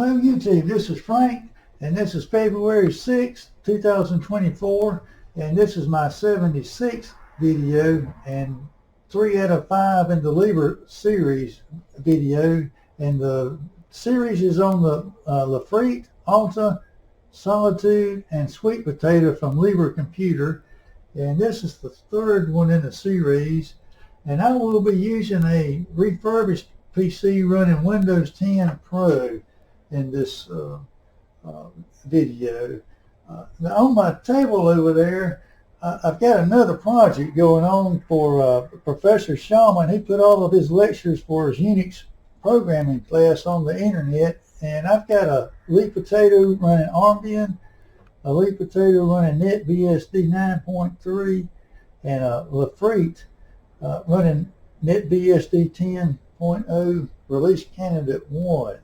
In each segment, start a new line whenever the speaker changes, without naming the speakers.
Hello YouTube, this is Frank, and this is February 6th, 2024, and this is my 76th video, and 3 out of 5 in the Libre series video, and the series is on the Frite, Alta, Solitude, and Sweet Potato from Libre Computer, and this is the third one in the series, and I will be using a refurbished PC running Windows 10 Pro in this video. Now on my table over there, I've got another project going on for Professor Shaman. He put all of his lectures for his Unix programming class on the internet, and I've got a Libre Potato running Armbian, a Libre Potato running NetBSD 9.3, and a Frite running NetBSD 10.0 release candidate 1.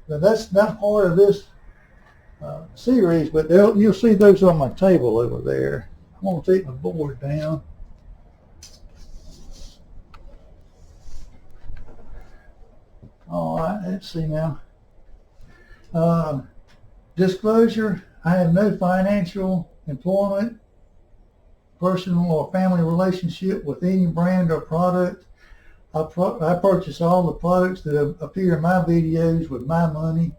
Now that's not part of this series, but you'll see those on my table over there. I'm going to take my board down. All right, let's see now. Disclosure, I have no financial, employment, personal or family relationship with any brand or product. I purchase all the products that appear in my videos with my money.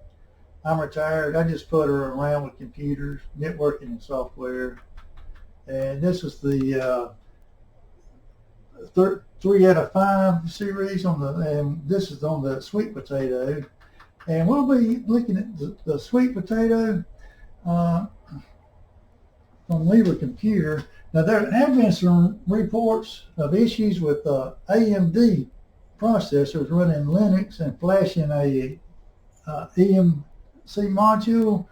I'm retired. I just putter around with computers, networking and software. And this is the 3 out of 5 series and this is on the sweet potato. And we'll be looking at the sweet potato from Libre Computer. Now there have been some reports of issues with AMD processors running Linux and flashing a eMMC module.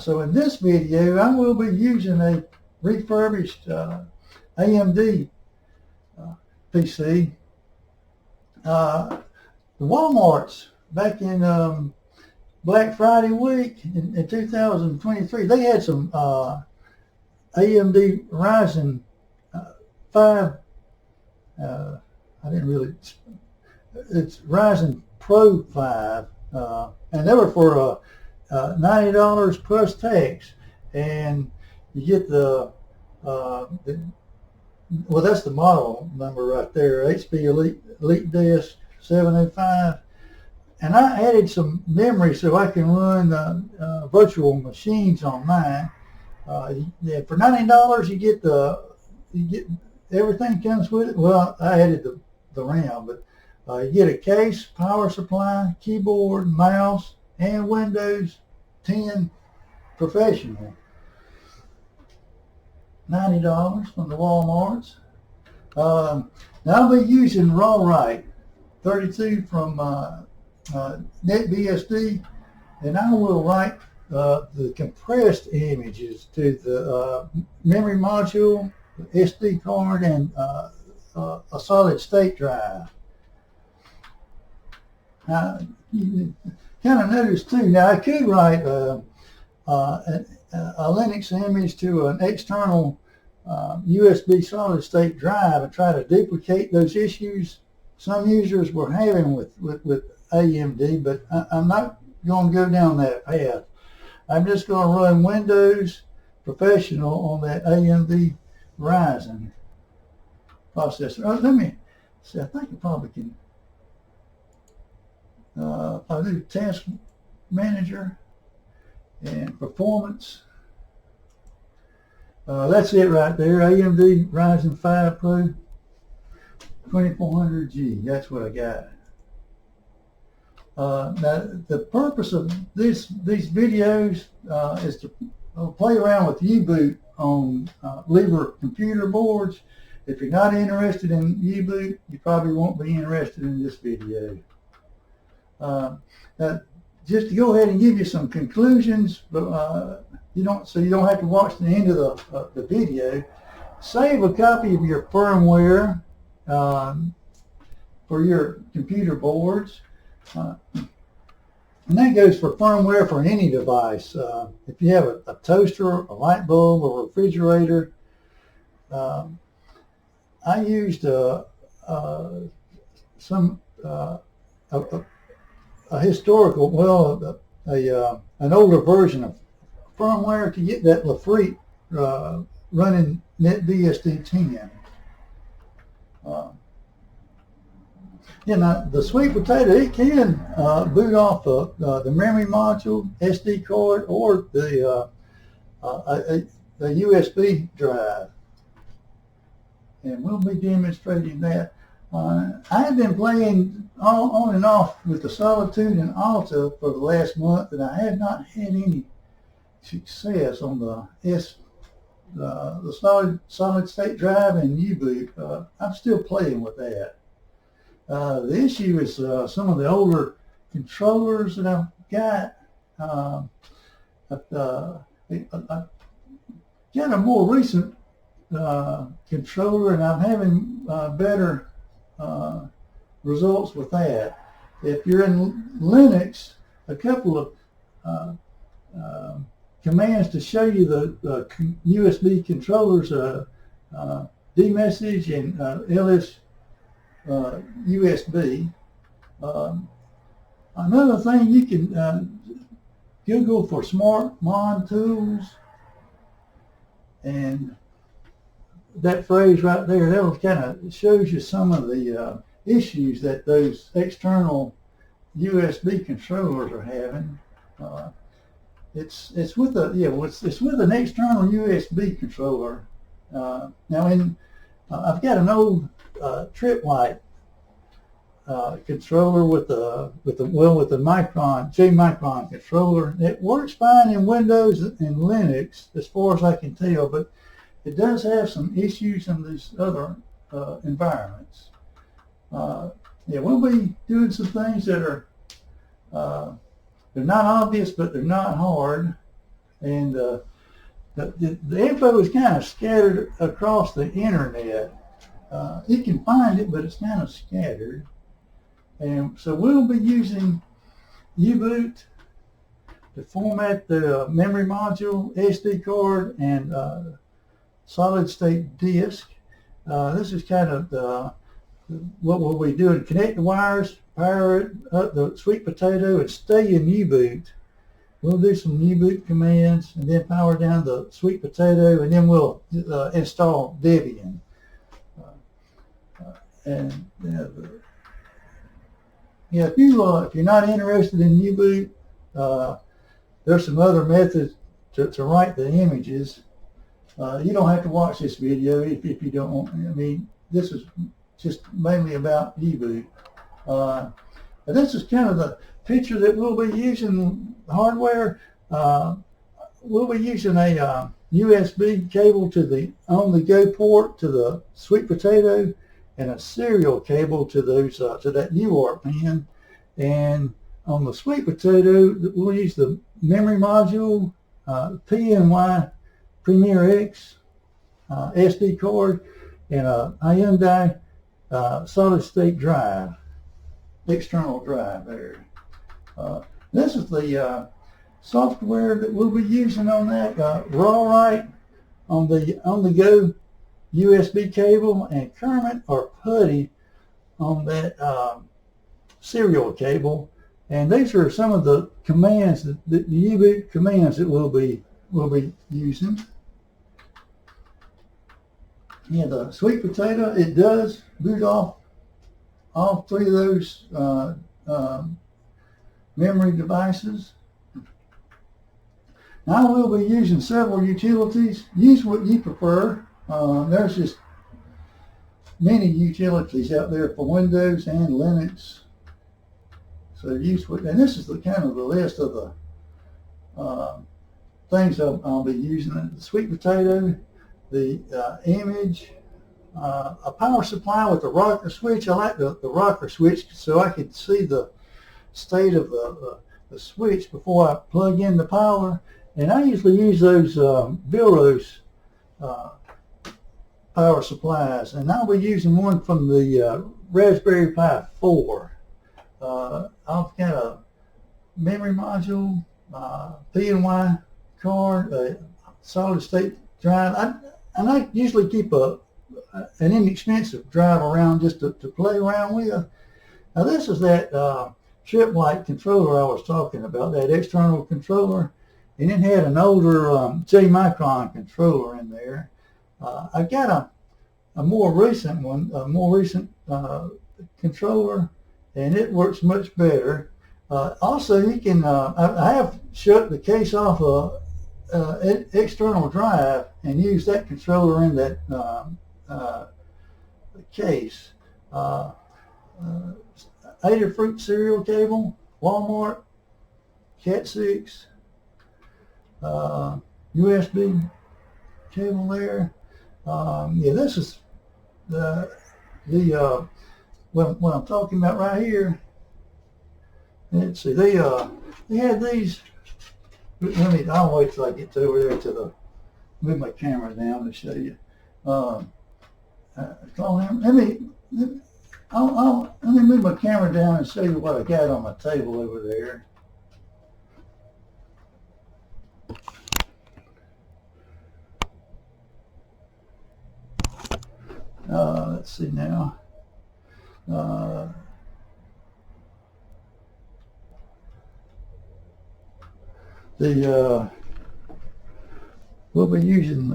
So in this video I will be using a refurbished AMD PC. The Walmarts back in Black Friday week in 2023, they had some AMD Ryzen 5, it's Ryzen Pro 5, and they were for $90 plus tax, and you get well, that's the model number right there, HP Elite Disk 705, and I added some memory so I can run virtual machines on mine. Yeah, for $90 you get everything comes with it. Well, I added the RAM, but you get a case, power supply, keyboard, mouse, and Windows 10 Professional. $90 from the Walmarts. Now I'll be using Rawrite 32 from NetBSD, and I will write the compressed images to the memory module, SD card, and a solid state drive. Now, you kind of notice too, now I could write a Linux image to an external USB solid state drive and try to duplicate those issues some users were having with AMD, but I'm not going to go down that path. I'm just going to run Windows Professional on that AMD Ryzen processor. Oh, let me see, I think I probably can, if I do Task Manager and Performance, that's it right there, AMD Ryzen 5 Pro 2400G, that's what I got. Now, the purpose of these videos is to play around with U-boot on Libre Computer boards. If you're not interested in U-boot, you probably won't be interested in this video. Just to go ahead and give you some conclusions, but you don't have to watch the end of the video. Save a copy of your firmware for your computer boards. And that goes for firmware for any device. If you have a toaster, a light bulb, or a refrigerator, I used some a historical, an older version of firmware to get that Frite running NetBSD 10. The sweet potato, it can boot off the memory module, SD card, or the USB drive. And we'll be demonstrating that. I've been playing on and off with the Solitude and Alta for the last month, and I have not had any success on the solid state drive and U-boot. I'm still playing with that. The issue is some of the older controllers that I've got. I've got a more recent controller, and I'm having better results with that. If you're in Linux, a couple of commands to show you the USB controllers, dmessage and ls USB. Another thing, you can Google for smart mon tools, and that phrase right there, that kind of shows you some of the issues that those external USB controllers are having. It's with an external USB controller. Now, I've got an old tripwire controller with the J micron controller. It works fine in Windows and Linux as far as I can tell, but it does have some issues in these other environments. We'll be doing some things that are they're not obvious, but they're not hard, and the info is kind of scattered across the internet. You can find it, but it's kind of scattered. And so we'll be using U-boot to format the memory module, SD card, and solid state disk. This is kind of what we'll be doing. Connect the wires, power it up the sweet potato, and stay in U-boot. We'll do some U-boot commands, and then power down the sweet potato, and then we'll install Debian. If you're not interested in U-boot, there's some other methods to write the images. You don't have to watch this video if you don't want. I mean, this is just mainly about U-boot. This is kind of the picture that we'll be using hardware. We'll be using a USB cable to the on-the-go port to the sweet potato, and a serial cable to those to that UART pin. And on the sweet potato, we'll use the memory module, PNY Premier X SD card, and a Hyundai solid state drive, external drive there. This is the software that we'll be using on that, Rawrite on the on-the-go USB cable, and Kermit or Putty on that serial cable. And these are some of the commands, the U-boot commands that we'll be using. The sweet potato, it does boot off all three of those memory devices. Now I will be using several utilities. Use what you prefer. There's just many utilities out there for Windows and Linux. So use what, and this is the kind of the list of the things I'll be using. The sweet potato, the image, a power supply with a rocker switch. I like the rocker switch so I can see the state of the switch before I plug in the power. And I usually use those Bilros power supplies, and I'll be using one from the Raspberry Pi 4. I've got a memory module, PNY card, a solid state drive. I usually keep an inexpensive drive around just to play around with. Now this is that trip light controller I was talking about, that external controller, and it had an older J-Micron controller in there. I've got a more recent one, controller, and it works much better. Also, you can, I have shut the case off external drive and use that controller in that case. Adafruit serial cable, Walmart, Cat 6, USB cable there. Yeah, this is what I'm talking about right here. Let's see, they had these. I'll wait till I get to over there move my camera down to show you. Let me move my camera down and show you what I got on my table over there. Let's see now. We'll be using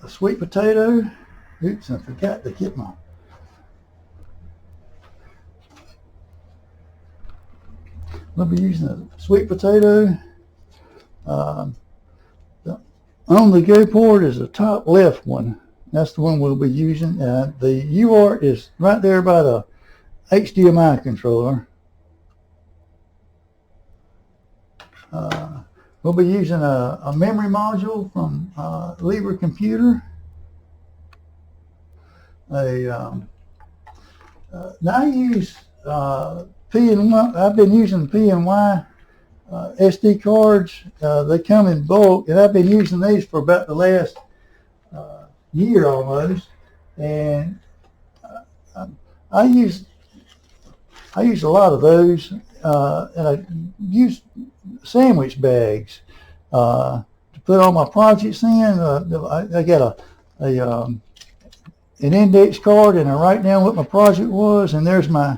a sweet potato. Oops, I forgot to get my. We'll be using a sweet potato. On the go port is the top left one. That's the one we'll be using. The UART is right there by the HDMI controller. We'll be using a memory module from Libre Computer. Now I use P&Y. I've been using P&Y SD cards. They come in bulk, and I've been using these for about the last year almost. And I use a lot of those, and I use sandwich bags to put all my projects in. I got an index card, and I write down what my project was, and there's my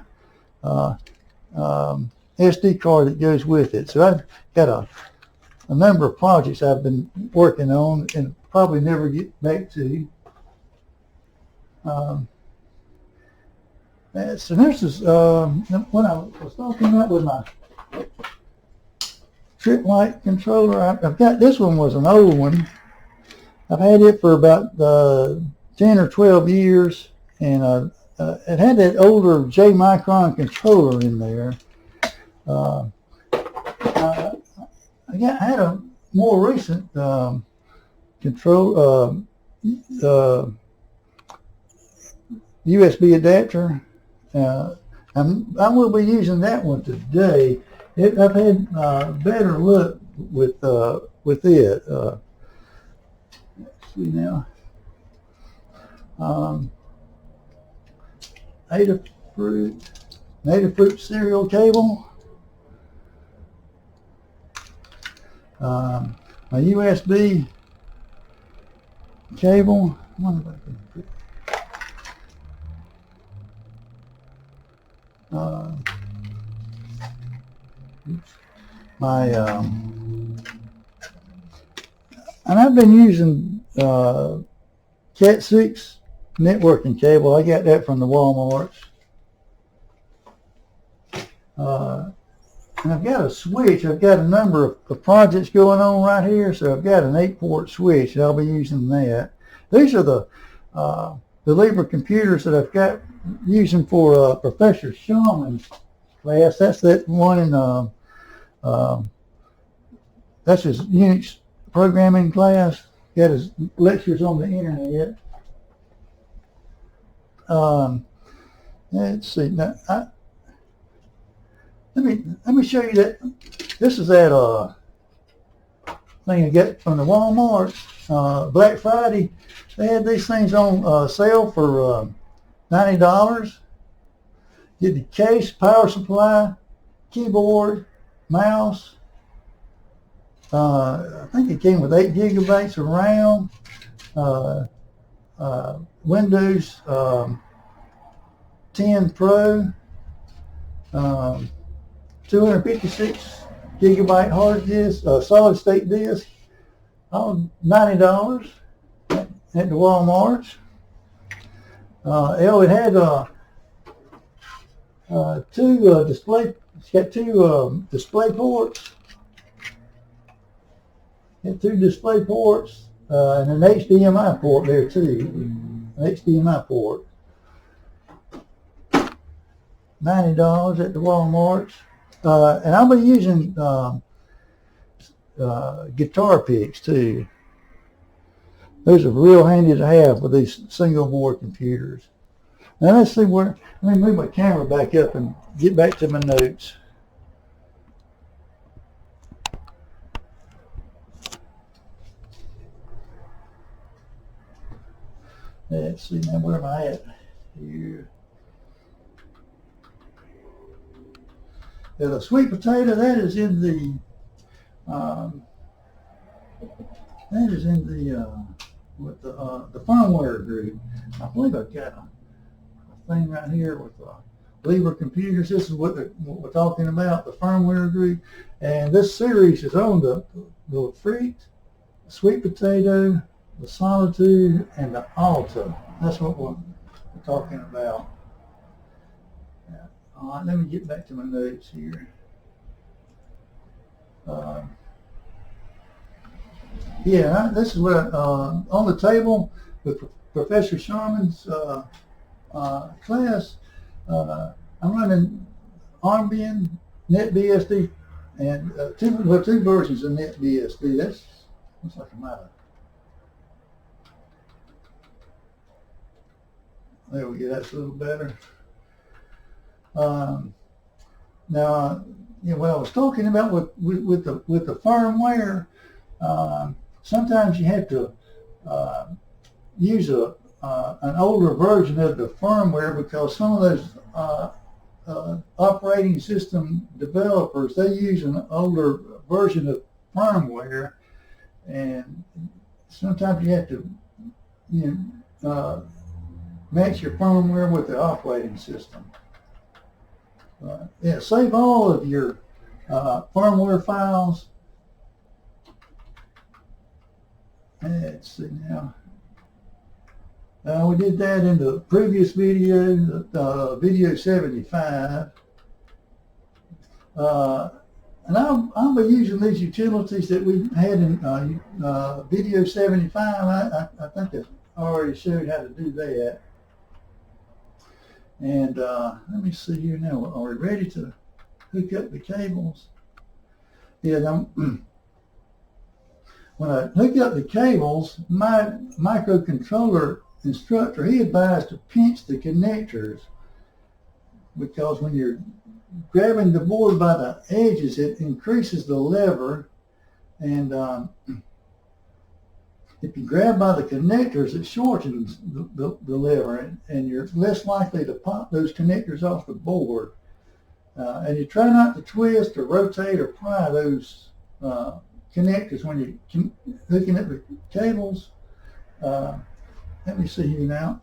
SD card that goes with it. So I've got a number of projects I've been working on and probably never get back to. So this is what I was talking about with my trip light controller. I've got, this one was an old one. I've had it for about 10 or 12 years, and it had that older J-Micron controller in there. I had a more recent USB adapter. I will be using that one today. I've had better luck with it. Let's see now. Adafruit serial cable. My USB cable. I wonder if I can put, and I've been using Cat 6 networking cable. I got that from the Walmarts. And I've got a switch. I've got a number of projects going on right here, so I've got an 8-port switch, and I'll be using that. These are the Libre computers that I've got using for Professor Shulman's class. That's that one in that's his Unix programming class. Got his lectures on the internet. Let's see. Now, let me show you that. This is that thing I got from the Walmart. Black Friday. They had these things on sale for $90. Get the case, power supply, keyboard, mouse. I think it came with 8 gigabytes of RAM. Windows 10 Pro. 2 256 gigabyte hard disk, solid state disk, $90 at the Walmart. It had two display. It's got two display ports. Got two display ports and an HDMI port there too. An HDMI port. $90 at the Walmart. And I'll be using guitar picks too. Those are real handy to have with these single board computers. Now let's see where, let me move my camera back up and get back to my notes. Let's see now, where am I at here? The sweet potato, that is in the with the firmware group. I believe I've got a thing right here with Libre Computers. This is what we're talking about, the firmware group. And this series is on the Frite, sweet potato, the Solitude, and the Alta. That's what we're talking about. All right, let me get back to my notes here. Yeah, this is what on the table with Professor Sharman's class. I'm running Armbian, NetBSD, and two versions of NetBSD. That's looks like a matter. There we go. That's a little better. Now, what I was talking about with the firmware, sometimes you have to use an older version of the firmware because some of those operating system developers, they use an older version of firmware, and sometimes you have to match your firmware with the operating system. Yeah, save all of your firmware files. Let's see now. We did that in the previous video, video 75. And I'll be using these utilities that we had in video 75. I think I already showed how to do that. And let me see here now. Are we ready to hook up the cables? Yeah, when I hook up the cables, my microcontroller instructor, he advised to pinch the connectors because when you're grabbing the board by the edges, it increases the lever, and if you grab by the connectors, it shortens the lever, and you're less likely to pop those connectors off the board. And you try not to twist or rotate or pry those connectors when you're hooking up the cables. Let me see here now.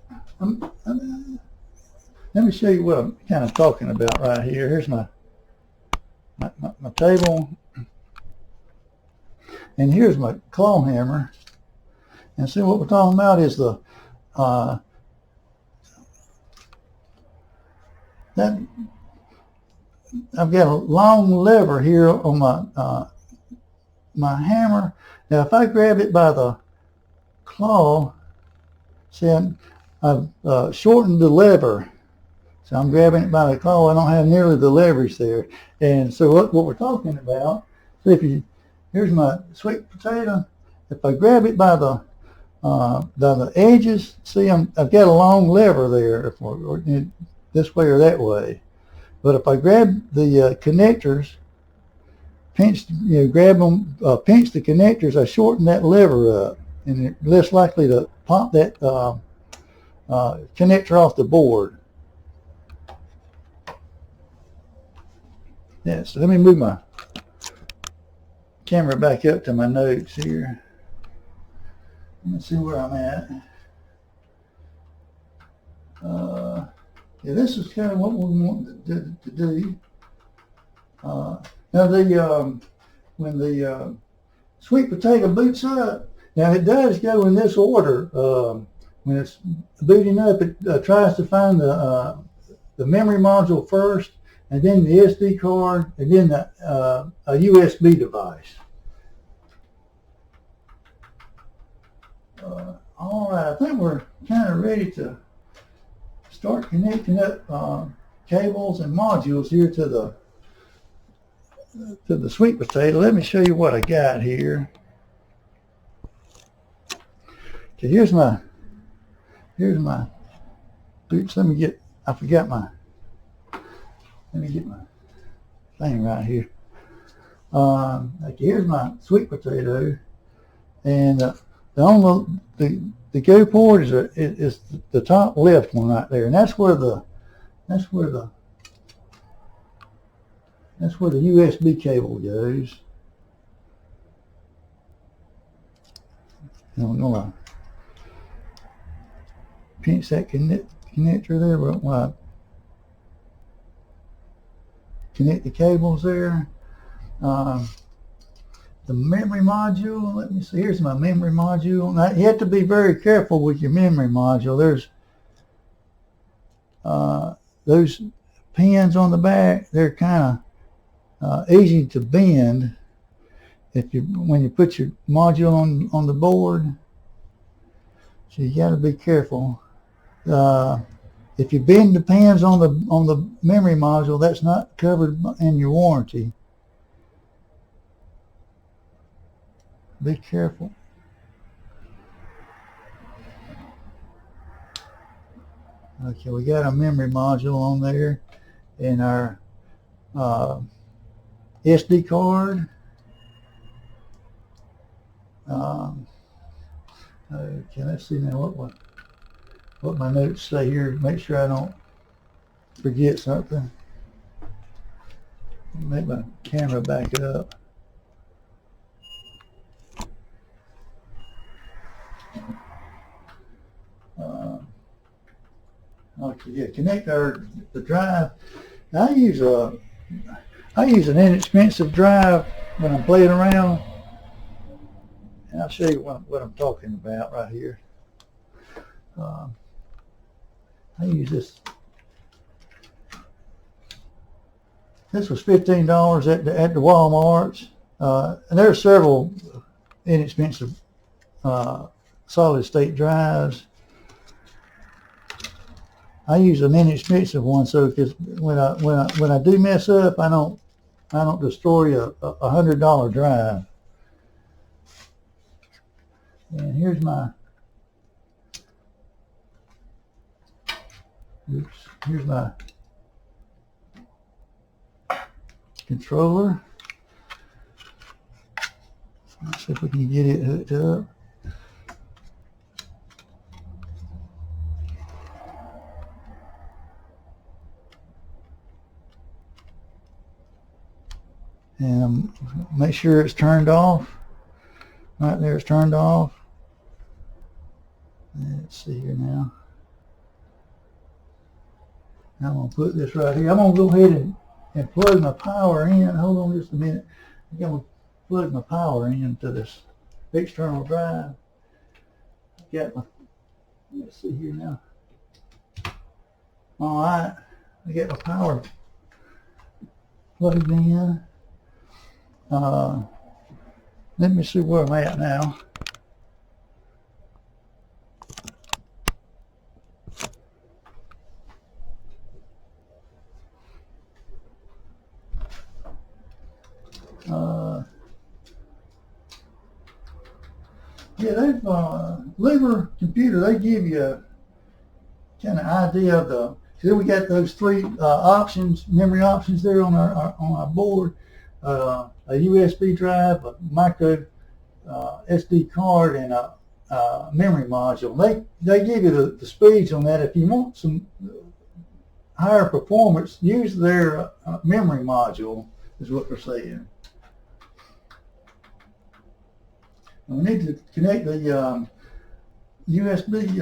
Let me show you what I'm kind of talking about right here. Here's my table, and here's my claw hammer. And see, what we're talking about is the that I've got a long lever here on my hammer. Now, if I grab it by the claw, see, I've shortened the lever. So I'm grabbing it by the claw. I don't have nearly the leverage there. And so what we're talking about, so here's my sweet potato. If I grab it by the edges, see, I've got a long lever there, or this way or that way. But if I grab the connectors, pinch the connectors, I shorten that lever up, and it's less likely to pop that connector off the board. Yeah, so let me move my camera back up to my notes here. Let me see where I'm at. Yeah, this is kind of what we want to do. Now when the sweet potato boots up, now it does go in this order. When it's booting up, it tries to find the memory module first, and then the SD card, and then a USB device. All right, I think we're kind of ready to start connecting up cables and modules here to the sweet potato. Let me show you what I got here. Okay, here's my oops, let me get my thing right here. Okay, here's my sweet potato, and the go port is the top left one right there, and that's where the USB cable goes. And I'm gonna pinch that connector there, but when I connect the cables there, the memory module, let me see, here's my memory module. Now, you have to be very careful with your memory module. There's those pins on the back, they're kind of easy to bend when you put your module on the board. So you got to be careful. If you bend the pins on the memory module, that's not covered in your warranty. Be careful. Okay, we got a memory module on there, and our SD card. Okay, let's see now what my notes say here. Make sure I don't forget something. Make my camera back up. Okay, yeah, connect the drive. Now, I use an inexpensive drive when I'm playing around, and I'll show you what I'm talking about right here. I use this. This was $15 at the Walmarts, and there are several inexpensive solid state drives. I use an inexpensive one, so because when I do mess up, I don't destroy a $100 drive. And here's my controller. Let's see if we can get it hooked up. And make sure it's turned off. Right there, it's turned off. Let's see here now. I'm going to put this right here. I'm going to go ahead and plug my power in. Hold on just a minute. I'm going to plug my power into this external drive. Got my, let's see here now. All right, I got my power plugged in. Let me see where I'm at now. Yeah, they've Libre Computer. They give you a kind of idea of the. So we got those three options, memory options there on our board. A USB drive, a micro SD card, and a memory module. They give you the speeds on that. If you want some higher performance, use their memory module, is what they're saying. And we need to connect the USB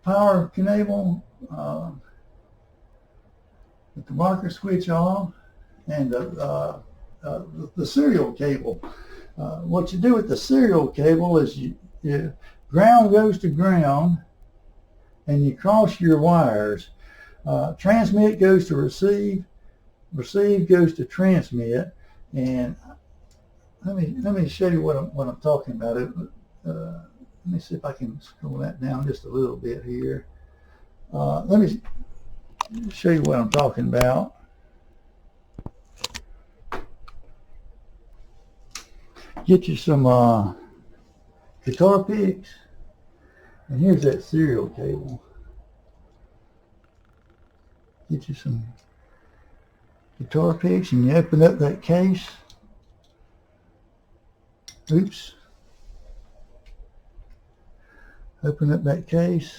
power cable with the marker switch off. and the serial cable. What you do with the serial cable is you ground goes to ground, and you cross your wires. Transmit goes to receive goes to transmit, and let me show you what I'm talking about. Let me see if I can scroll that down just a little bit here. Let me show you what I'm talking about. Get you some guitar picks, and here's that serial cable. Get you some guitar picks, and you open up that case. Oops. Open up that case.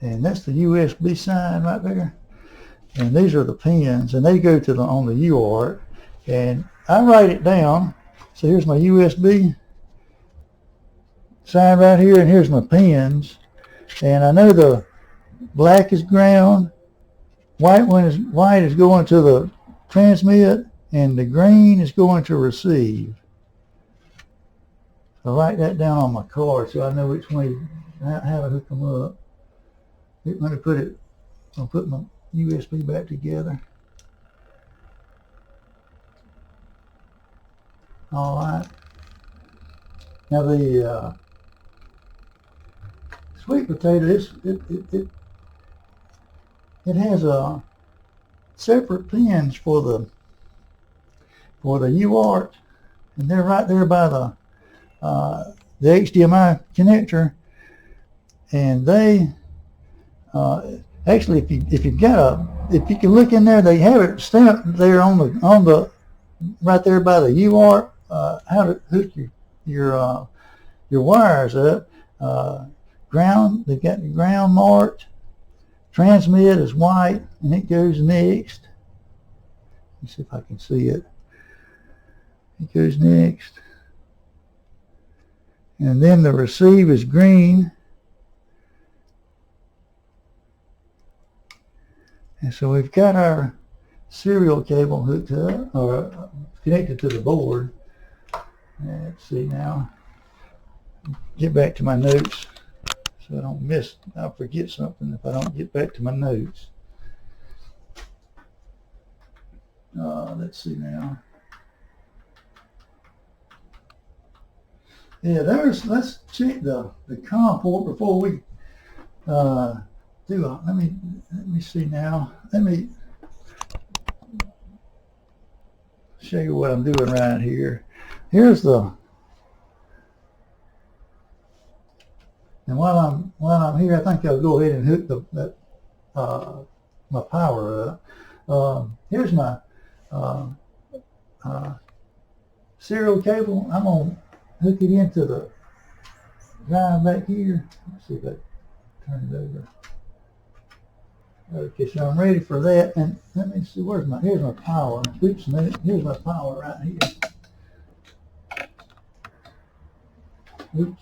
And that's the USB sign right there. And these are the pins, and they go to on the UART. And I write it down. So here's my USB sign right here, and here's my pins. And I know the black is ground, white is going to the transmit, and the green is going to receive. So I write that down on my card so I know which way, how to hook them up. Let me I'll put my USB back together. All right. Now the sweet potato, it has separate pins for the UART, and they're right there by the HDMI connector, and they actually, if you can look in there, they have it stamped there on the right there by the UART, how to hook your wires up. Ground, they've got the ground marked. Transmit is white, and it goes next. Let's see if I can see it. It goes next. And then the receive is green. And so we've got our serial cable hooked up, or connected to the board. Let's see now. Get back to my notes so I don't I'll forget something if I don't get back to my notes. Let's see now. Yeah, let's check the COM port before we let me see now. Let me show you what I'm doing right here. Here's the, and while I'm here, I think I'll go ahead and hook my power up. Here's my serial cable. I'm gonna hook it into the drive back here. Let's see if I turn it over. Okay, so I'm ready for that, and let me see, here's my power. Oops, a minute, here's my power right here. Oops.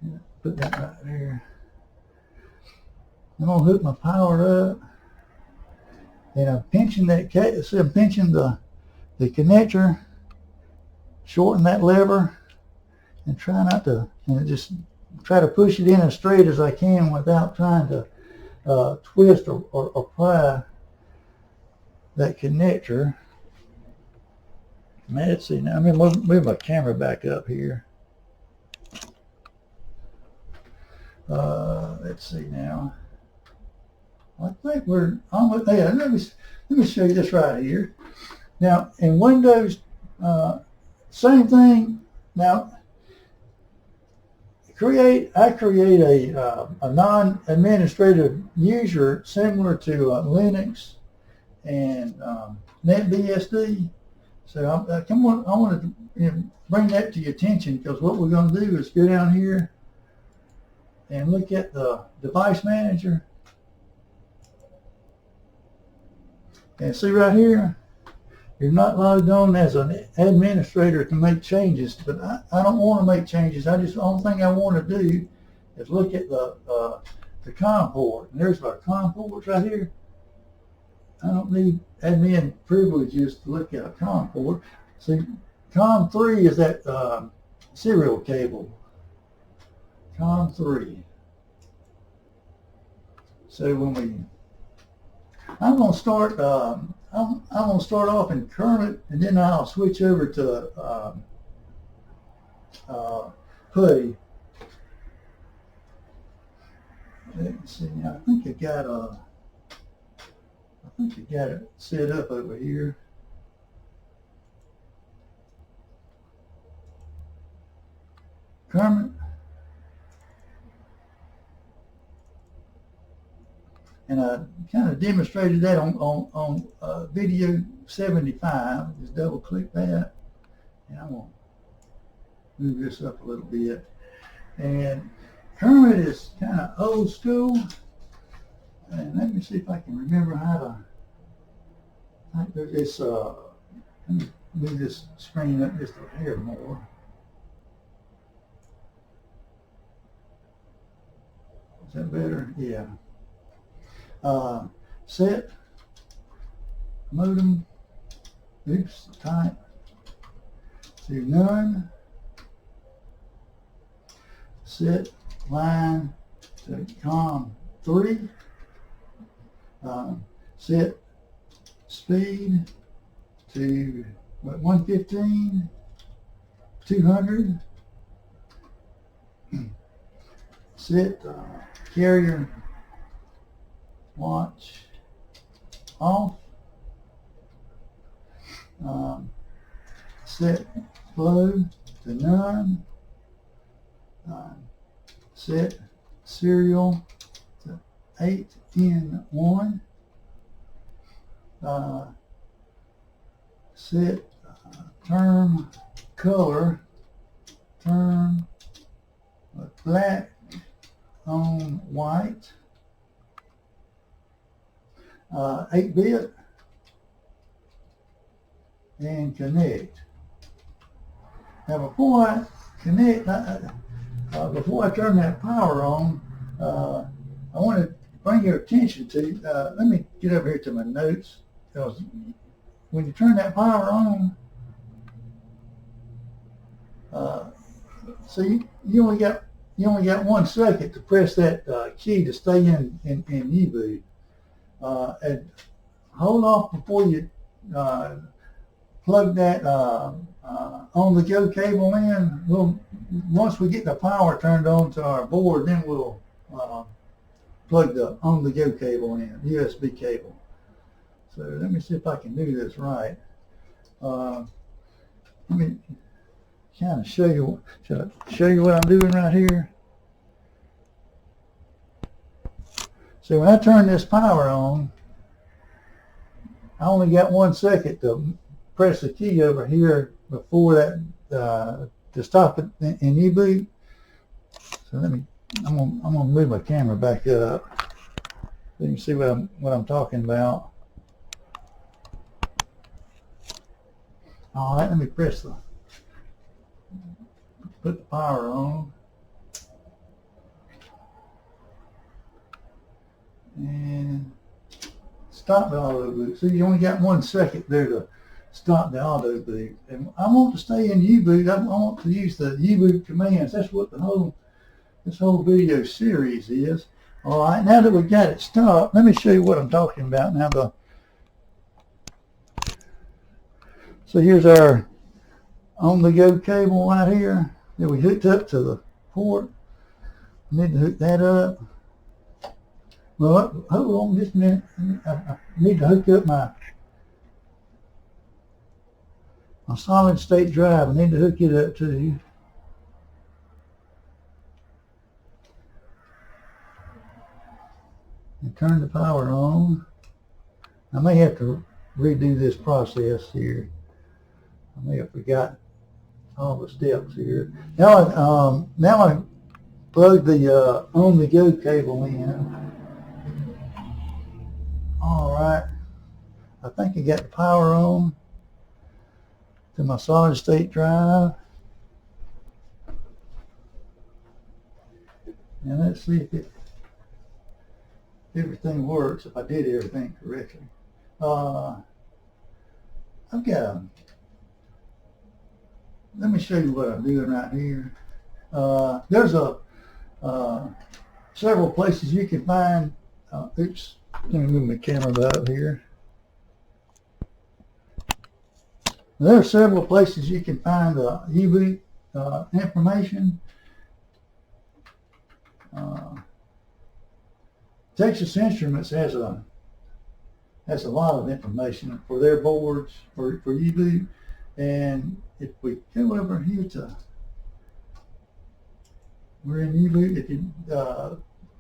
Yeah, put that right there. I'm gonna hook my power up, and I'm pinching that case. I'm pinching the connector, shorten that lever, and try not to, just try to push it in as straight as I can without trying to twist or pry that connector. Let's see now. I'm going to move my camera back up here. Let's see now. I think we're almost. Yeah, let me show you this right here. Now in Windows, same thing. Now I create a non-administrative user similar to Linux and NetBSD. So I wanted to bring that to your attention, because what we're going to do is go down here and look at the device manager, and see right here, You're not logged on as an administrator to make changes, but I don't want to make changes. The only thing I want to do is look at the COM port. And there's our COM ports right here. I don't need admin privileges to look at a COM port. See, COM 3 is that serial cable. COM 3. So I'm going to start. I'm going to start off in Kermit, and then I'll switch over to Putty. Let's see. Now I think I got it set up over here. Kermit. And I kind of demonstrated that on video 75. Just double click that. And I'm going to move this up a little bit. And Kermit is kind of old school. And let me see if I can remember how to. I think there's this. Let me move this screen up just a hair more. Is that better? Yeah. Set modem, type to none, set line to COM 3, set speed to 115, 200, set carrier watch off, set flow to none, set serial to 8N1, set term color, term black on white, 8-bit, and connect. Now before I connect, before I turn that power on, I want to bring your attention to, let me get over here to my notes, because when you turn that power on, so you only got 1 second to press that key to stay in U-boot. And hold off before you plug that on-the-go cable in. Once we get the power turned on to our board, then we'll plug the on-the-go cable in, USB cable. So let me see if I can do this right. Let me kind of show you what I'm doing right here. So when I turn this power on, I only got 1 second to press the key over here before that to stop it in U-boot. So I'm gonna move my camera back up so you can see what I'm talking about. All right, let me put the power on. And stop the auto boot. So you only got 1 second there to stop the auto boot. And I want to stay in U-boot. I want to use the U-boot commands. That's what this whole video series is. All right, now that we've got it stopped, let me show you what I'm talking about now. So here's our on-the-go cable right here that we hooked up to the port. I need to hook that up. Well, hold on just a minute. I need to hook up my solid state drive. I need to hook it up too. And turn the power on. I may have to redo this process here. I may have forgot all the steps here. Now I plug the on-the-go cable in. All right. I think I got the power on. to my solid state drive. And let's see if everything works, if I did everything correctly. I've got let me show you what I'm doing right here. There's several places you can find, oops, let me move my camera up here. There are several places you can find e-boot information. Texas Instruments has a lot of information for their boards for e-boot, and if we go over here to, we're in e-boot, if you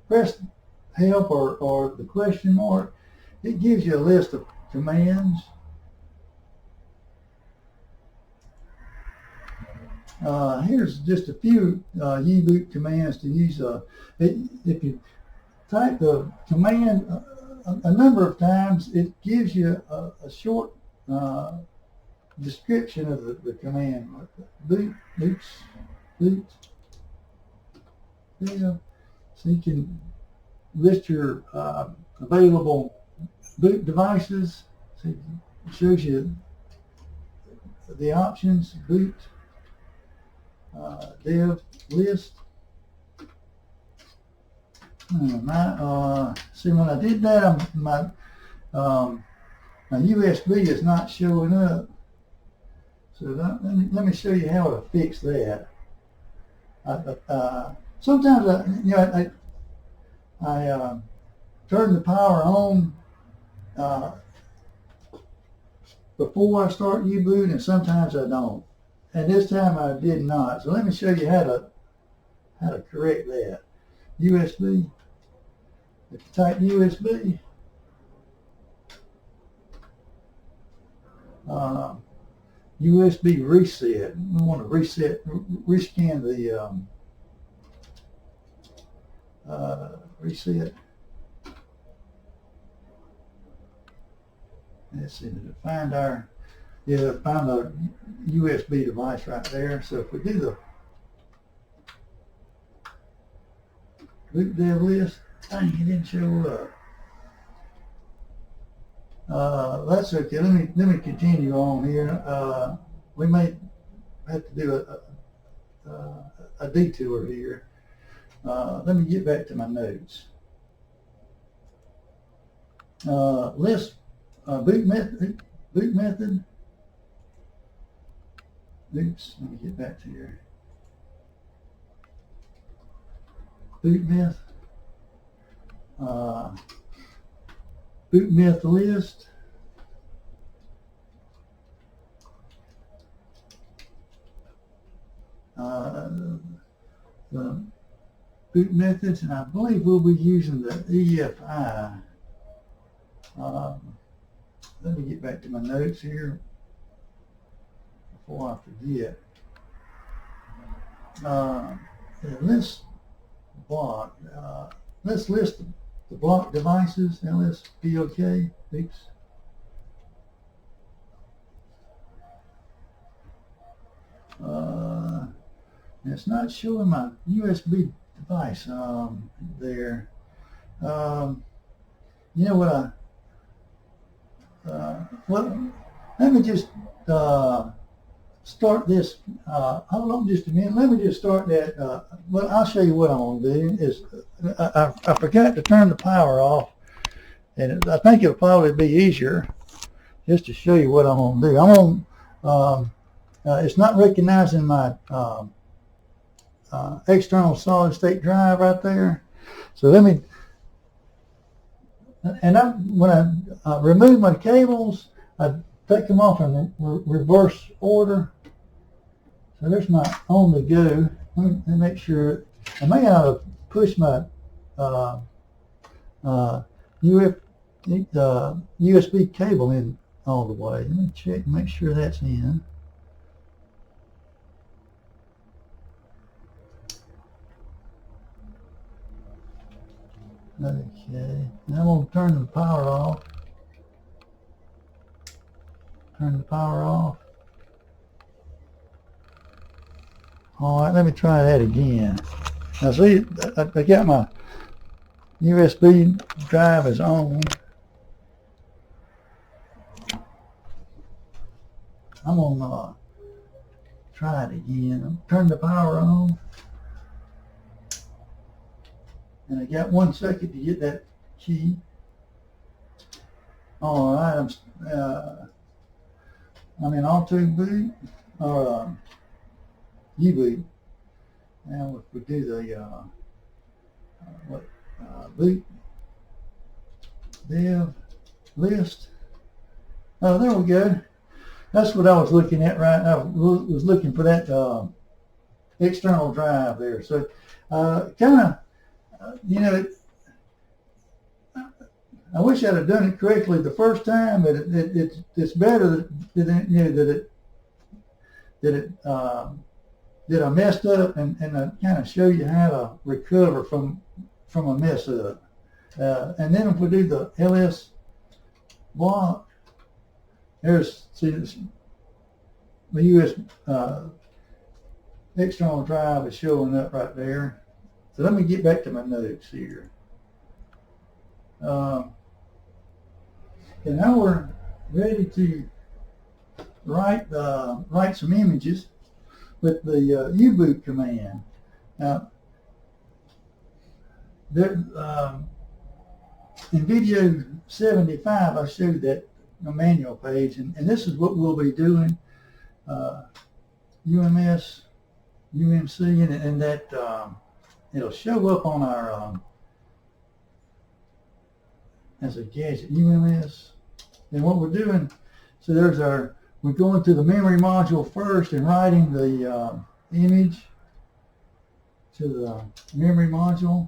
press help or the question mark, it gives you a list of commands. Here's just a few e-boot commands to use. If you type the command a number of times, it gives you a short description of the command. Boot, boot. Yeah. So you can list your available boot devices. So it shows you the options, boot, dev list. See, when I did that, my USB is not showing up. So let me show you how to fix that. Sometimes I turn the power on before I start U-boot, and sometimes I don't. And this time I did not. So let me show you how to correct that. USB. If you type USB, USB reset. We want to rescan the reset. Let's see, find our USB device right there. So if we do the boot dev list, dang, it didn't show up. That's okay. Let me continue on here. We may have to do a detour here. Let me get back to my notes. List boot method. Oops, let me get back to here. Boot method. Boot method list. The boot methods, and I believe we'll be using the EFI. Let me get back to my notes here before I forget. List block. Let's list the block devices. LSBOK. Oops. It's not showing my USB device there. You know what let me just start this. Hold on just a minute. Let me just start that. Well, I'll show you what I'm going to do. Is I forgot to turn the power off, and I think it'll probably be easier just to show you what I'm going to do. I'm going. It's not recognizing my external solid state drive right there. So let me. And when I remove my cables, I take them off in reverse order. So there's my on the go. Let me make sure. I may have to push my USB cable in all the way. Let me check and make sure that's in. Okay, now I'm going to turn the power off. Turn the power off. All right, let me try that again. Now see, I got my USB drive is on. I'm gonna try it again. Turn the power on. And I got 1 second to get that key. All right, I'm in Alta boot or U-boot. Now if we do the boot dev list. Oh, there we go. That's what I was looking at, right? I was looking for that external drive there. So kind of, you know, I wish I'd have done it correctly the first time, but it's better that you know that I messed up and I kind of show you how to recover from a mess up. And then if we do the ls block, there's the US external drive is showing up right there. So let me get back to my notes here. And now we're ready to write some images with the U-boot command. Now, there, in video 75, I showed that manual page, and this is what we'll be doing. UMS, UMC, and that it'll show up on our as a gadget, UMS. And what we're doing, so we're going to the memory module first and writing the image to the memory module.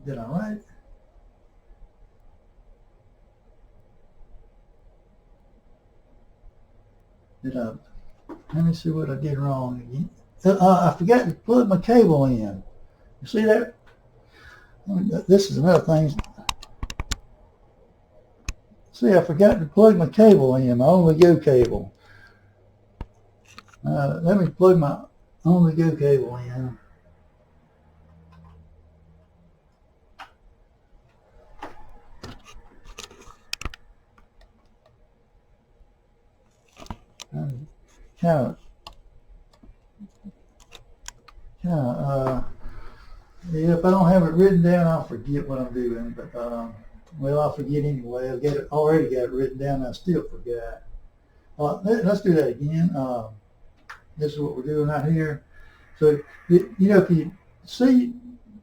Did I write? Let me see what I did wrong again. I forgot to plug my cable in. You see that? This is another thing. See, I forgot to plug my cable in, my on-the-go cable. Let me plug my on-the-go cable in. Yeah, if I don't have it written down, I'll forget what I'm doing. But well, I'll forget anyway. Already got it written down. I still forgot. Let's do that again. This is what we're doing right here. So you know, if you see,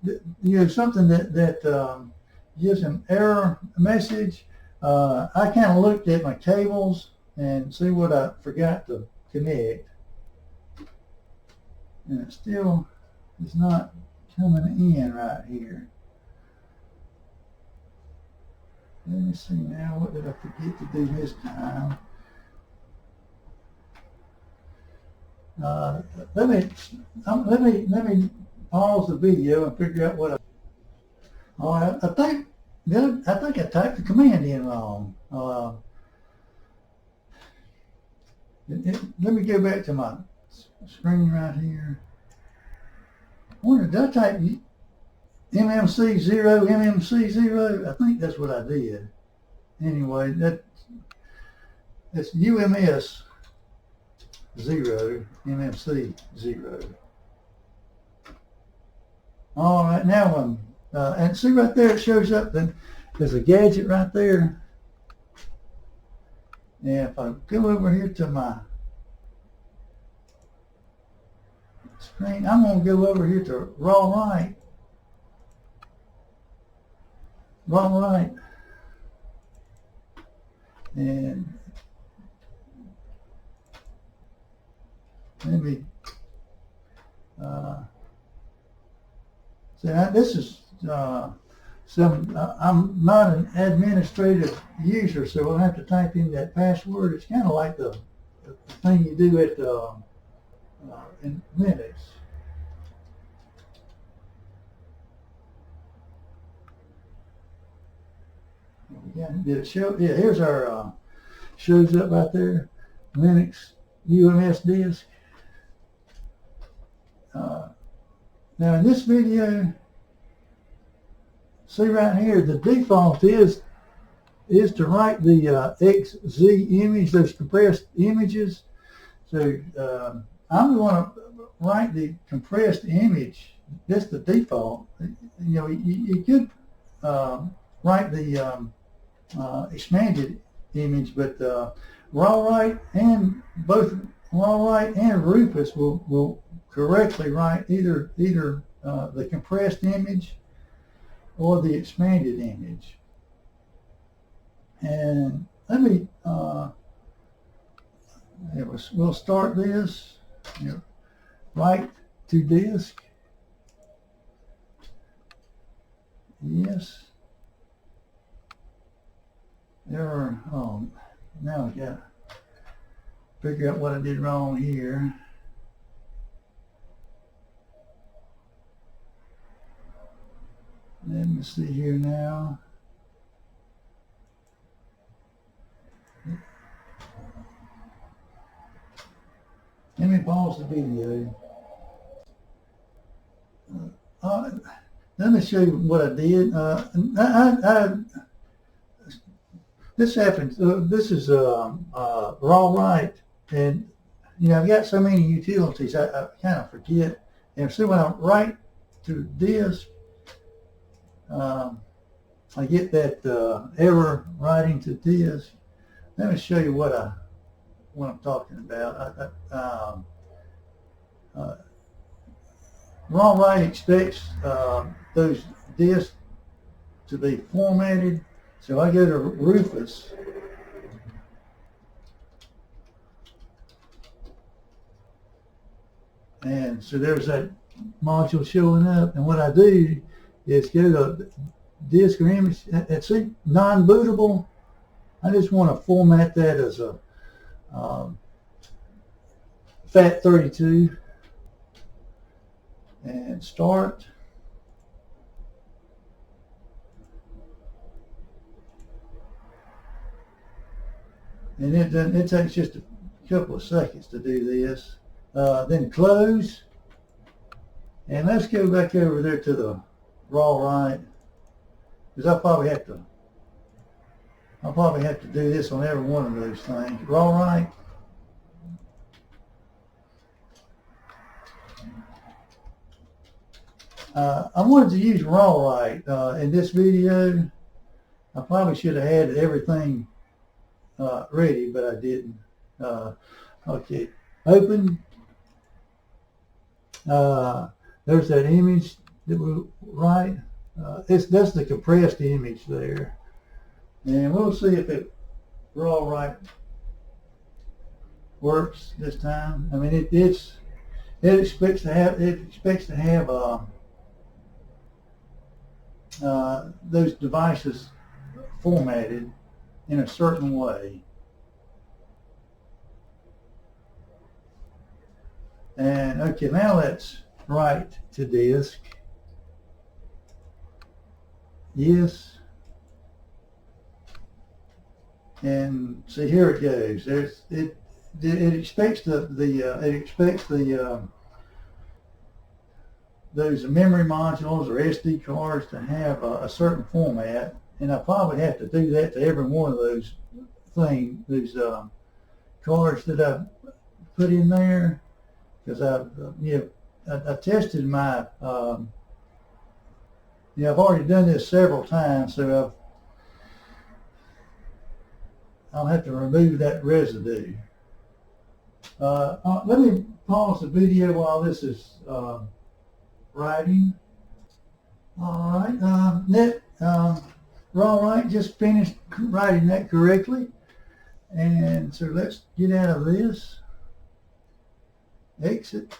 you know, something that gives an error message, I kind of looked at my cables and see what I forgot to connect, and it still is not coming in right here. Let me see now, what did I forget to do this time? Let me pause the video and figure out what I. All right, I think I typed the command in wrong. Let me go back to my screen right here. I wonder, did I type eMMC 0, eMMC 0? I think that's what I did. Anyway, that's UMS 0, eMMC 0. All right, now and see right there, it shows up. Then there's a gadget right there. And if I go over here to my screen, I'm going to go over here to Rawrite. And maybe see, this is I'm not an administrative user, so I'll have to type in that password. It's kind of like the thing you do at in Linux. There we Yeah, did it show? Yeah, here's our, shows up right there, Linux UMS disk. Now in this video, see right here, the default is to write the XZ image, those compressed images. So I'm going to write the compressed image. That's the default. You know, you could write the expanded image, but Rawrite and both Rawrite and Rufus will correctly write either the compressed image or the expanded image. And let me we'll start this. You know, write to disk. Yes. Error. Oh, now I got to figure out what I did wrong here. Let me see here now. Let me pause the video. Let me show you what I did. This happens. This is Rawrite, and you know I've got so many utilities I kind of forget. And so when I write to disk, I get that error writing to disk. Let me show you what I'm talking about. Rawrite expects those disks to be formatted. So I go to Rufus, and so there's that module showing up. And what I do is go to disk or image, and see non-bootable. I just want to format that as a FAT32 and start. And it takes just a couple of seconds to do this. Then close. And let's go back over there to the Rawrite, because I'll probably have to do this on every one of those things. Rawrite. I wanted to use Rawrite in this video. I probably should have had everything ready, but I didn't. Okay, open. There's that image that we write. That's the compressed image there, and we'll see if it Rawrite works this time. I mean, it expects to have those devices formatted in a certain way. And okay, now let's write to disk. Yes. And see, here it goes. It expects those memory modules or SD cards to have a certain format, and I probably have to do that to every one of those things, those cards that I put in there, because I tested my I've already done this several times, so I'll have to remove that residue. Let me pause the video while this is writing. All right, Rawrite just finished writing that correctly, and so let's get out of this. Exit.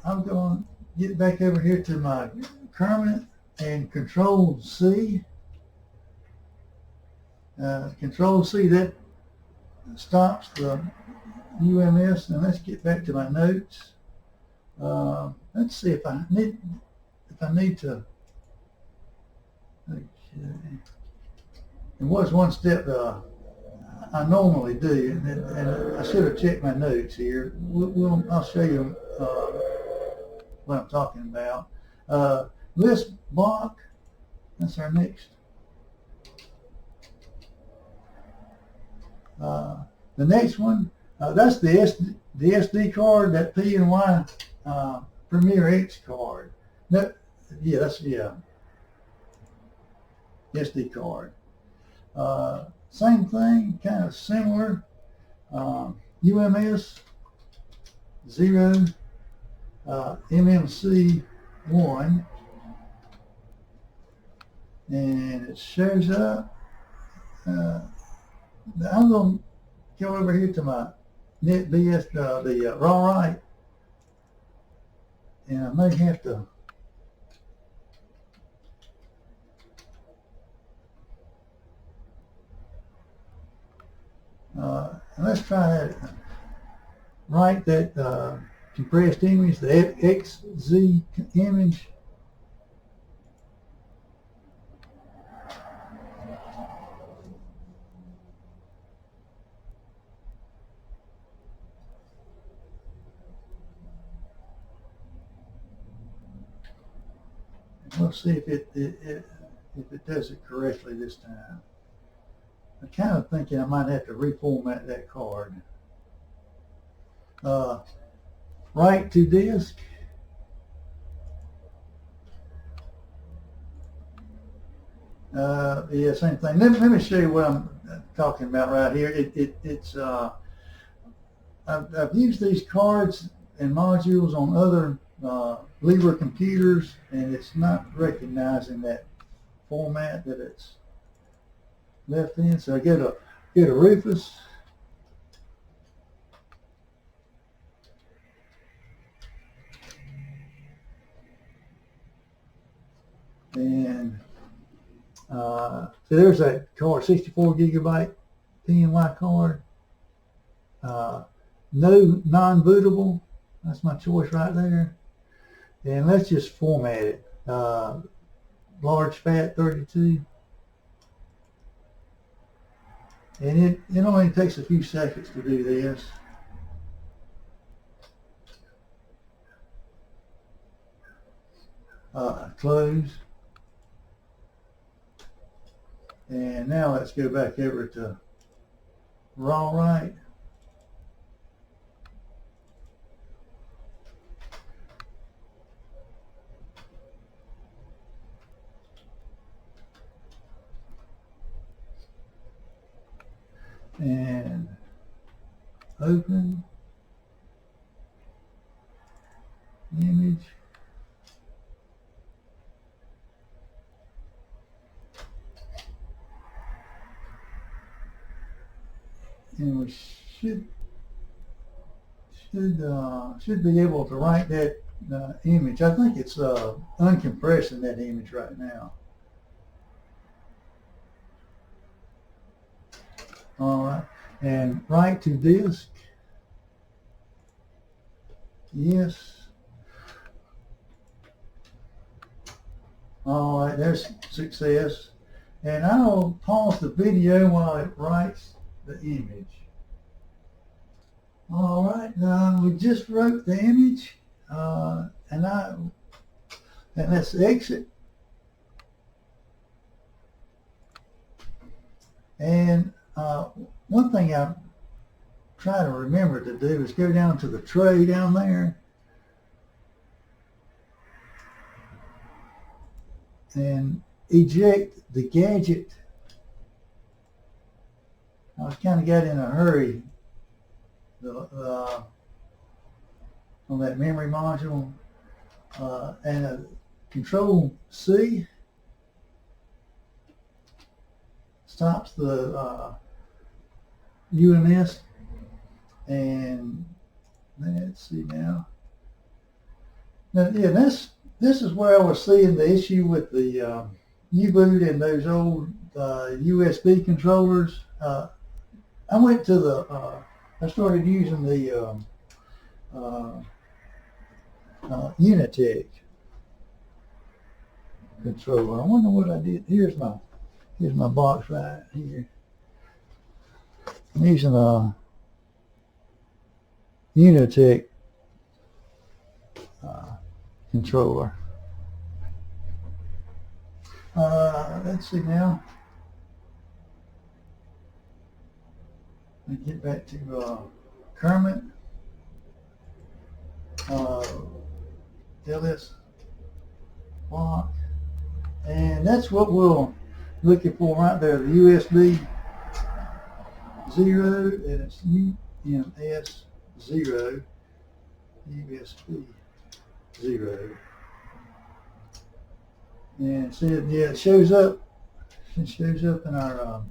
I'm going to get back over here to my Kermit and Control C. Control C, that stops the UMS, and let's get back to my notes. Let's see if I need I need to. Okay. It was one step I normally do, and I should have checked my notes here. I'll show you what I'm talking about. List block. That's our next. The next one, that's the SD card, that P&Y Premier X card. That, yeah, that's SD card. Same thing, kind of similar. UMS 0, eMMC 1, and it shows up. I'm going to go over here to my NetBS, the Rawrite, and I may have to let's try that. Write that compressed image, the XZ image. We'll see if it does it correctly this time. I'm kind of thinking I might have to reformat that card. Write to disk. Yeah, same thing. Let me show you what I'm talking about right here. It's I've used these cards and modules on other Libre computers, and it's not recognizing that format that it's left in. So I get a Rufus. And so there's that card, 64 gigabyte P&Y card. No non-bootable. That's my choice right there. And let's just format it. Large fat 32. And it only takes a few seconds to do this. Close. And now let's go back over to Rawrite. And open image. And we should be able to write that image. I think it's uncompressing that image right now. All right, and write to disk. Yes. All right, there's success. And I'll pause the video while it writes the image. All right, we just wrote the image, and let's exit. And one thing I try to remember to do is go down to the tray down there and eject the gadget. I was kind of got in a hurry on that memory module, and Control C stops the UMS, and let's see now. Now, yeah, this is where I was seeing the issue with the U-boot and those old USB controllers. I went to the I started using the Unitech, controller. I wonder what I did. Here's my box right here. I'm using a Unitech controller. Let's see now. Let me get back to Kermit. LS block. And that's what we're looking for right there, the USB 0, and it's eMMC 0, USB 0. And see, yeah, it shows up. It shows up in our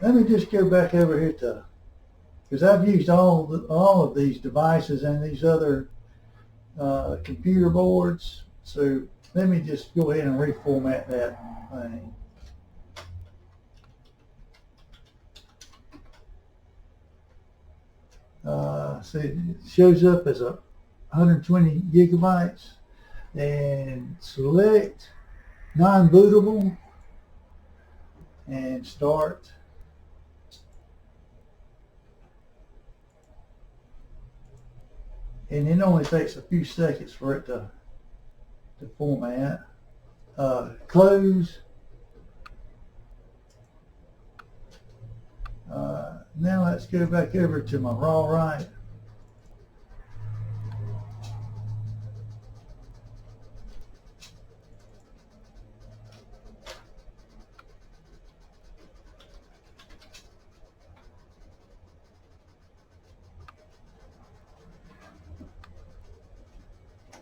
let me just go back over here to, because I've used all of these devices and these other computer boards. So let me just go ahead and reformat that thing. So it shows up as 120 gigabytes, and select non-bootable and start. And it only takes a few seconds for it to format. Close. Now let's go back over to my Rawrite.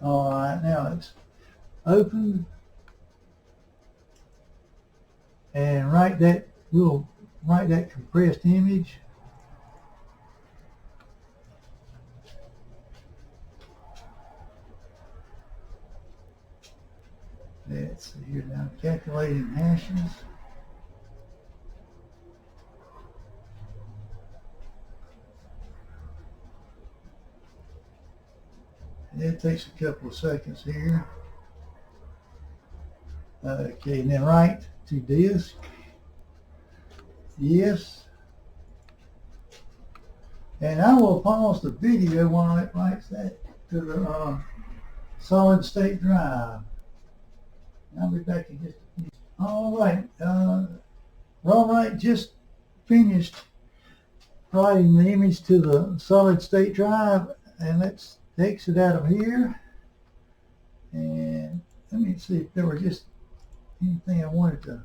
All right, now it's open, and we'll write that compressed image. Let's see here now, calculating hashes. It takes a couple of seconds here. Okay, and then write to disk. Yes. And I will pause the video while it writes that to the solid state drive. I'll be back in just a few. All right. Rawrite just finished writing the image to the solid state drive, and let's exit out of here. And let me see if there were just anything I wanted to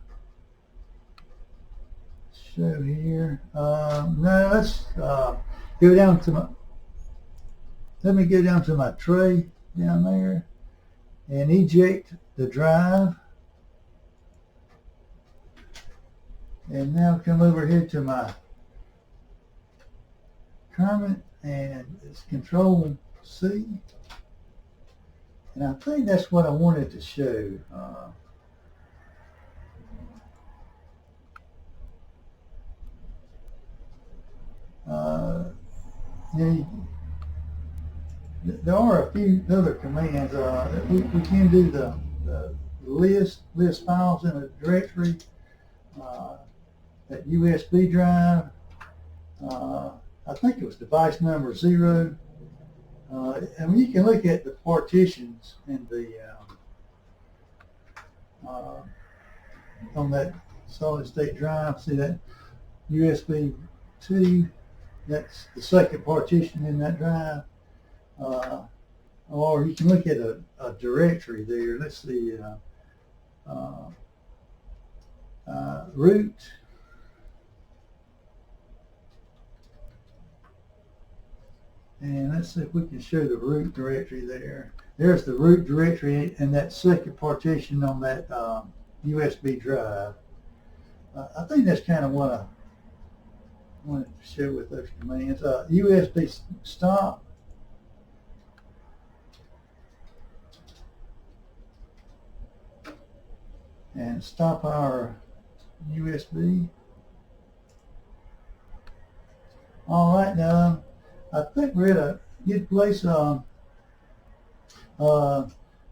show here. No, let's go down to let me go down to my tray down there and eject the drive. And now come over here to my Kermit, and it's Control C. And I think that's what I wanted to show. There are a few other commands. We can do the list files in a directory, that USB drive. I think it was device number 0. And you can look at the partitions in the on that solid state drive. See that USB 2? That's the second partition in that drive. Or you can look at a directory there. Let's see, root. And let's see if we can show the root directory there. There's the root directory and that second partition on that USB drive. I think that's kind of what I wanted to show with those commands. USB stop. And stop our USB. All right, now I think we're at good place.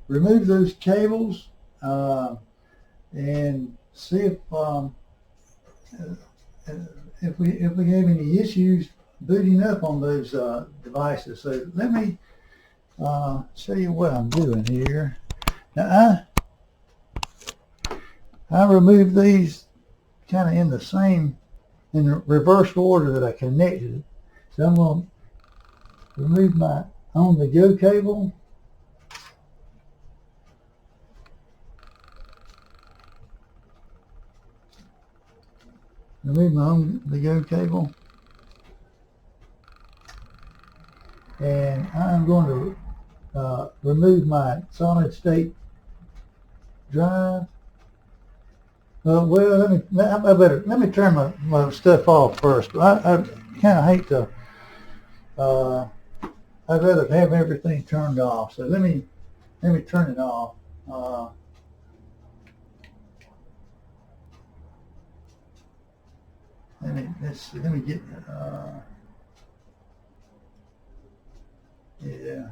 Remove those cables and see if we have any issues booting up on those devices. So let me show you what I'm doing here. Now I removed these kind of in the reverse order that I connected it. So I'm going to remove my on-the-go cable. Remove my on-the-go cable. And I'm going to remove my solid state drive. Well, let me turn my stuff off first. I kind of hate to. I'd rather have everything turned off. So let me turn it off. Let me get. Yeah.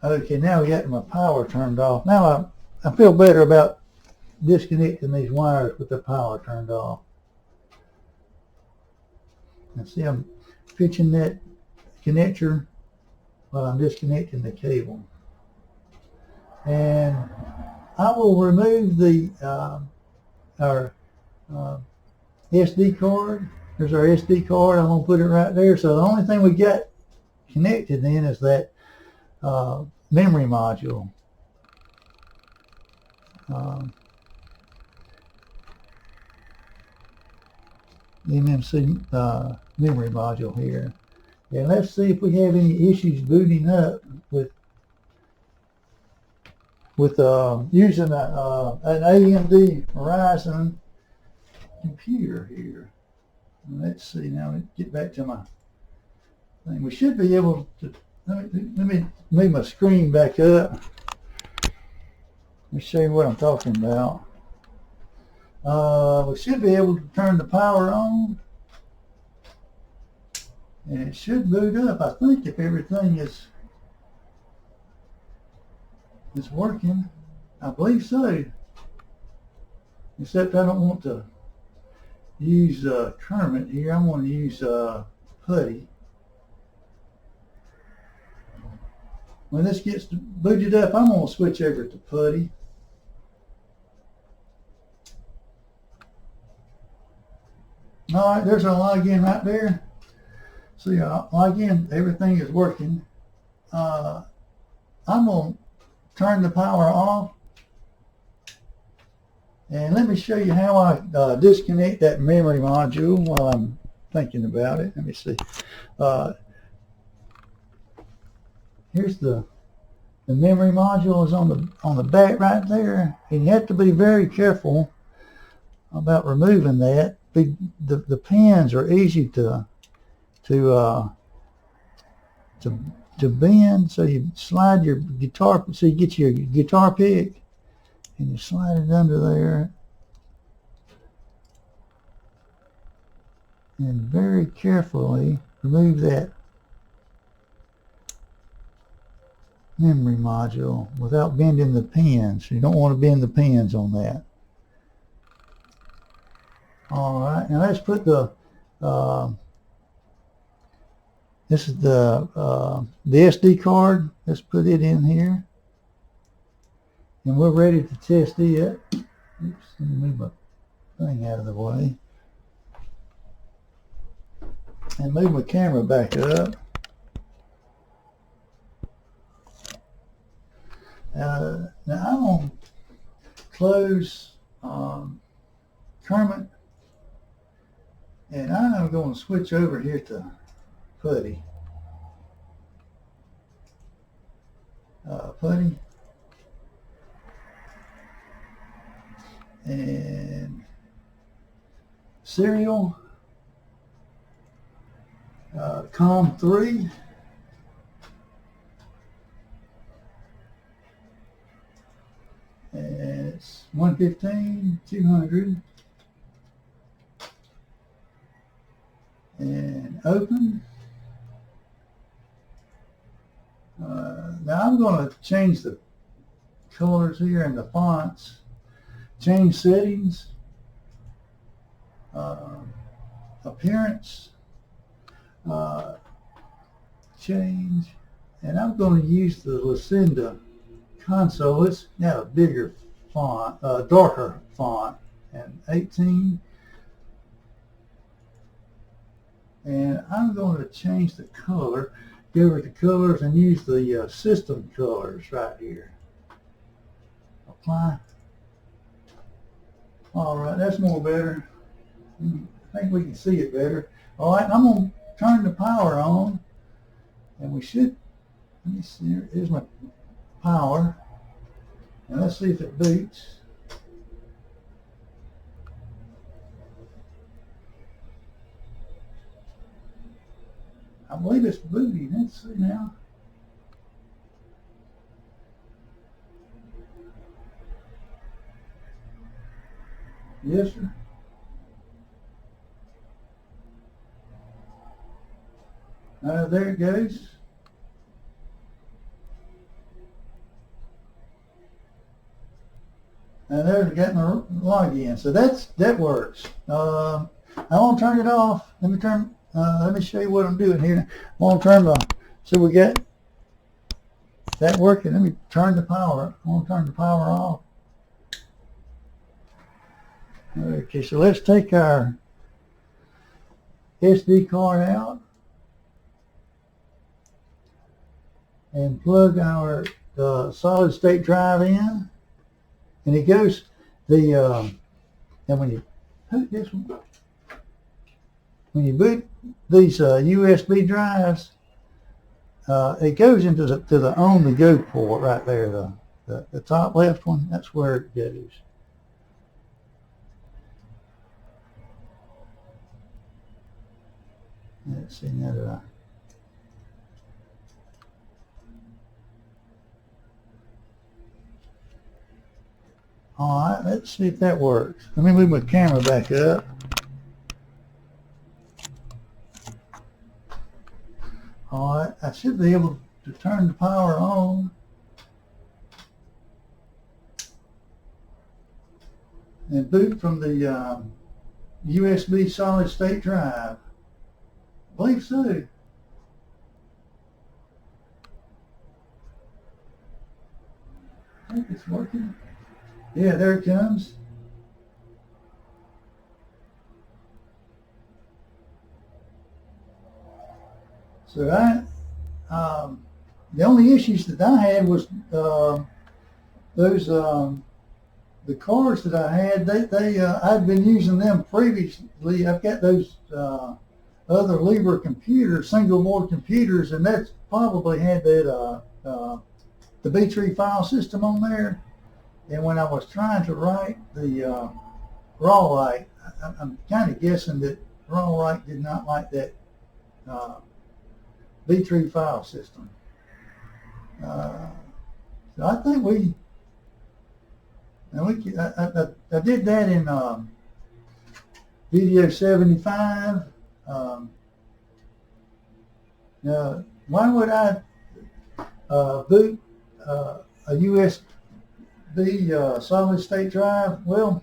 Okay, now we got my power turned off. Now I feel better about disconnecting these wires with the power turned off. And see, I'm pitching that connector while I'm disconnecting the cable. And I will remove the our SD card. There's our SD card. I'm going to put it right there. So the only thing we got connected then is that memory module. eMMC memory module here. And let's see if we have any issues booting up with using an AMD Ryzen computer here. Let's see now. Let's get back to my thing. We should be able to. Let me move my screen back up. Let me show you what I'm talking about. We should be able to turn the power on, and it should boot up. I think if everything is working, I believe so. Except I don't want to use Kermit here. I want to use Putty. When this gets booted up, I'm going to switch over to Putty. All right, there's our login right there. So yeah, login, everything is working. I'm going to turn the power off. And let me show you how I disconnect that memory module while I'm thinking about it. Let me see. Here's the memory module is on the back right there, and you have to be very careful about removing that. The pins are easy to bend, so you slide your guitar, so you get your guitar pick, and you slide it under there, and very carefully remove that memory module without bending the pins. You don't want to bend the pins on that. All right, now let's put the this is the SD card. Let's put it in here, and we're ready to test it. Oops, let me move my thing out of the way and move my camera back up. Now I'm going to close Kermit, and I'm going to switch over here to Putty. Putty. And serial. COM3. And it's 115, 200. And open. Now I'm going to change the colors here and the fonts, change settings, appearance, change, and I'm going to use the Lucinda console. It's got a bigger font, darker font, and 18. And I'm going to change the color, go over to colors and use the system colors right here. Apply. All right, that's more better. I think we can see it better. All right, I'm going to turn the power on, and we should, let me see, here's my power, and let's see if it boots. I believe it's booting. Let's see now. Yes, sir. There it goes. And there's getting a login. So that works. I won't turn it off. Let me show you what I'm doing here. I want to turn so we get that working. Let me turn the power. I want to turn the power off. Okay, so let's take our SD card out and plug our solid state drive in, and it goes and when you put this one, when you boot these USB drives, it goes into the on the go port right there, the top left one. That's where it goes. Let's see now that all right, let's see if that works. Let me move my camera back up. All right, I should be able to turn the power on. And boot from the USB solid state drive. I believe so. I think it's working. Yeah, there it comes. So the only issues that I had was those the cards that I had. I'd been using them previously. I've got those other Libre Computer single board computers, and that's probably had that the B-tree file system on there. And when I was trying to write the Rawrite, I'm kind of guessing that Rawrite did not like that B-tree file system. So I think I did that in video 75. Now, why would I boot a USB solid state drive? Well,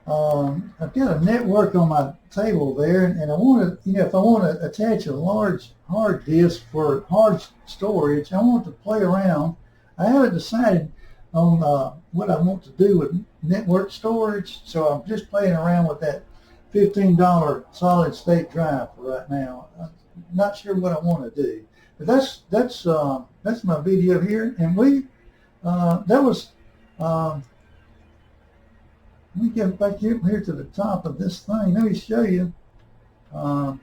I've got a network on my table there, and I want to, if I want to attach a large hard disk for hard storage, I want to play around. I haven't decided on what I want to do with network storage, so I'm just playing around with that $15 solid state drive for right now. I'm not sure what I want to do, but that's my video here, and that was. Let me get back here to the top of this thing. Let me show you. I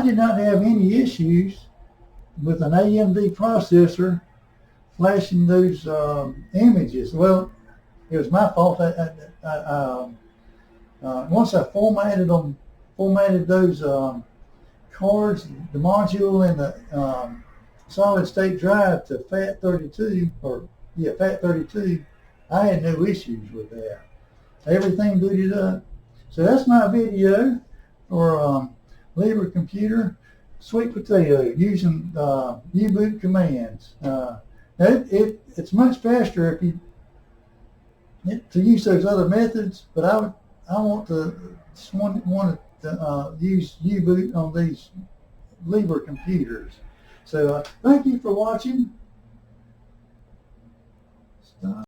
did not have any issues with an AMD processor flashing those images. Well, it was my fault. Once I formatted those cards, the module and the solid state drive to FAT32, FAT32. I had no issues with that. Everything booted up. So that's my video for Libre Computer. sweet potato using U-boot commands. It's much faster if you to use those other methods, but I want to use U-boot on these Libre computers. So thank you for watching. Stop.